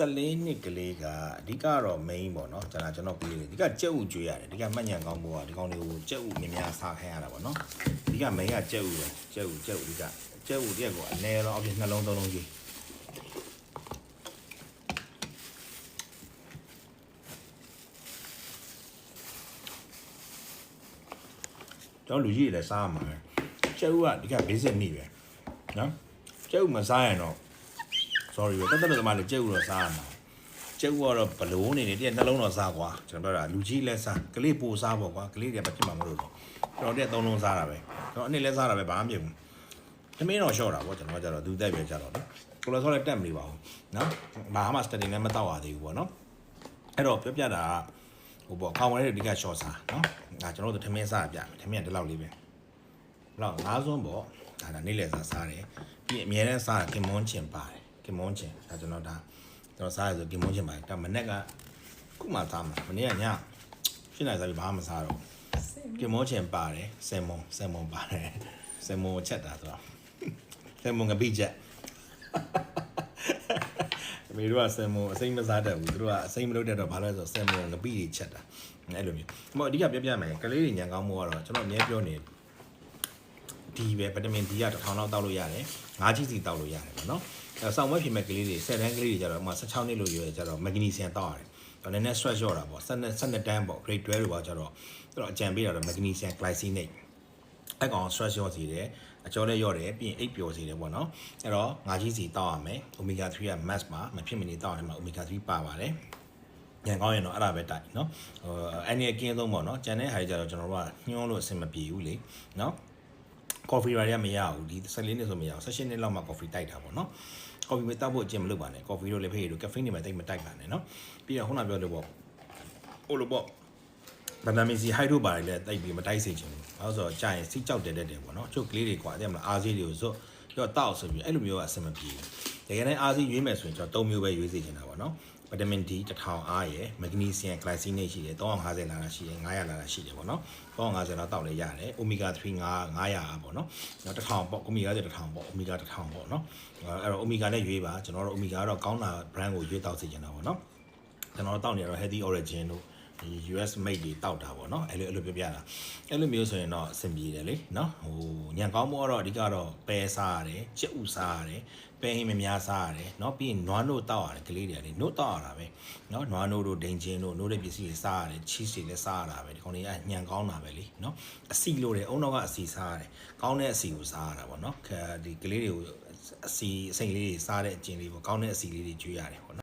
14နှစ်ကလေးကအဓိကတော့ main ပေါ့နော်ကျွန်တော်ကလေးတွေအဓိကကြက်ဥကျွေးရတယ်အဓိကမှတ်ညံကောင်းဖို့ကဒီကောင်တွေကိုကြက်ဥမြင်များစားခိုင်းရတာပေါ့နော်အဓိက main ကကြက်ဥပဲကြက်ဥအဓိကကြက်ဥတရက်ကိုအနည်းတော့အပြင်နှလုံးသုံးလုံးကျွေးကျွန်တော်လူကြီးတွေလည်းစားမှာကြက်ဥကအဓိက basic နေပဲနော်ကြက်ဥမစားရင်တော့ sorry ပဲတက်တက်သမားလည်းကြက်ဥတော့စားရမှာကြက်ဥကတော့ဘလို့နေနေတည်းနှလုံးတော့စားကွာကျွန်တော်ပြောတာလူကြီးလည်းစားကလေးပိုစားပေါ့ကွာကလေးတွေကမဖြစ်မှာမလို့တော့ကျွန်တော်တည်းသုံးလုံးစားတာပဲကျွန်တော်အနည်းလဲစားတာပဲဘာမှမဖြစ်ဘူးသမင်းတော့ရှော့တာပေါ့ကျွန်တော်ကကြတော့သူတိုက်ပဲကြတော့လေကိုလိုဆောလည်းတက်မနေပါဘူးနော်ဘာမှ study လည်းမတော့ရသေးဘူးပေါ့နော်အဲ့တော့ပြောပြတာဟိုပေါ့ခေါင်းဝဲတွေအဓိကရှော့စားနော်ဒါကျွန်တော်တို့သမင်းစားပြမယ်သမင်းကဒီလောက်လေးပဲလောက်ငါးစွန်းပေါ့ဒါနေ့လဲစားတယ်ပြီးအများနဲ့စားကင်မွန်းချင်ပါတယ်ကင်မွန်းချင်ဒါကျွန်တော်စားရဆိုကင်မွန်းချင်ပါတယ်ဒါမနေ့ကခုမှစားမှာမနေ့ကညရှင်းလိုက်စားပြီးဘာမှမစားတော့ကင်မွန်းချင်ပါတယ်ဆယ်မွန်ပါတယ်ဆယ်မွန်ချက်တာဆိုတော့ဆယ်မွန်ကပိချက်အမေတို့ကဆယ်မွန်အစိမ့်မစားတတ်ဘူးသူတို့ကအစိမ့်မလုပ်တတ်တော့ဘာလို့လဲဆိုတော့ဆယ်မွန်ကပိတွေချက်တာအဲ့လိုမျိုးဒီမှာအဓိကပြမယ်ကလေးတွေညံကောင်းမှုကတော့ကျွန်တော်အများပြောနေဒီပဲဗီတာမင် D က1000လောက်တောက်လို့ရတယ်5ကြီးစီတောက်လို့ရတယ်ပေါ့နော်ဆောင်းဝဲဖြစ်မဲ့ကလေးတွေ10တန်းကလေးတွေကျတော့ဥမာ16နှစ်လို့ရွယ်ကျတော့မက်ဂနီဆီယမ်တောက်ရတယ်တော့နည်းနည်း stress လျော့တာပေါ့12တန်းပေါ့ grade 12လို့ပါကျတော့သူတို့အကြံပေးတာတော့မက်ဂနီဆီယမ် glycinate အဲ့ကောင် stress လျော့စီတယ်အကျော်လည်းလျော့တယ်ပြီးရင်အိပ်ပျော်စီတယ်ပေါ့နော်အဲ့တော့5ကြီးစီတောက်ရမယ် omega 3က mass မှာမဖြစ်မနေတောက်ရမှာ omega 3ပါပါတယ်ညံကောင်းရင်တော့အဲ့ဒါပဲတိုက်နော်ဟိုအဲ့ဒီအကင်းဆုံးပေါ့နော်ကျန်တဲ့ဟာတွေကျတော့ကျွန်တော်တို့ကညှိုးလို့အဆင်မပြေဘူးလေနော်coffee ရမရဘူးဒီ14နှစ်ဆိုမရဘူး16နှစ်လောက်မှ coffee တိုက်တာပေါ့နော် coffee မတောက်ဖို့အကျင့်မလုပ်ပါနဲ့ coffee တို့လည်းဖေးတို့ caffeine တွေမှတိတ်မတိုက်ပါနဲ့နော်ပြီးတော့ခုနပြောလို့ပေါ့ဟိုလိုပေါ့ဗီတာမင် C hydro ပါတယ်လည်းတိတ်ပြီးမတိုက်စေချင်ဘူးဘာလို့ဆိုတော့ကြာရင်စိတ်ကြောက်တယ်ပေါ့နော်ချုပ်ကလေးတွေကွာတဲ့မလားအားစီးတွေကိုဇွတ်ရောတောက်ဆိုပြီးအဲ့လိုမျိုးကအဆင်မပြေဘူးတကယ်တမ်းအားစီးရွေးမယ်ဆိုရင်ကျွန်တော်3မျိုးပဲရွေးစေချင်တာပေါ့နော်ဗီတာမင် D 1000အားရယ်မက်ဂနီဆီယမ် glycinate ရှိတယ်350လာတာရှိတယ်900လာတာရှိတယ်ပေါ့နော်350လောက်တောက်လဲရတယ် omega 3 900အားပေါ့နော်1000ပေါ့ omega 1000ပေါ့ omega 1000ပေါ့နော်အဲ့တော့ omega နဲ့ရွေးပါကျွန်တော်တို့ omega ကတော့ကောင်းတာ brand ကိုရွေးတောက်စေချင်တာပေါ့နော်ကျွန်တော်တို့တောက်နေတော့ healthy origin တို့ဒီ US made တွေတောက်တာပေါ့နော်အဲ့လိုပြပြတာအဲ့လိုမျိုးဆိုရင်တော့အဆင်ပြေတယ်လေနော်ဟိုညံကောင်းမှုကတော့အဓိကတော့ပဲစားရတယ်ကြက်ဥစားရတယ်ပဲဟင်းမများစားရတယ်เนาะပြီးရင်နွားနို့တောက်ရတယ်ကလေးတွေလေနို့တောက်ရတာပဲเนาะနွားနို့တို့ဒိန်ချင်းတို့နို့တဲ့ပစ္စည်းတွေစားရတယ် cheese တွေလည်းစားရတာပဲဒီကောင်တွေကညံကောင်းတာပဲလေเนาะအစီလို့တယ်အုံတော့ကအစီစားရတယ်ကောင်းတဲ့အစီကိုစားရတာပေါ့เนาะဒီကလေးတွေကိုအစီအစိမ့်လေးတွေစားတဲ့အကျင်လေးပေါ့ကောင်းတဲ့အစီလေးတွေကျွေးရတယ်ပေါ့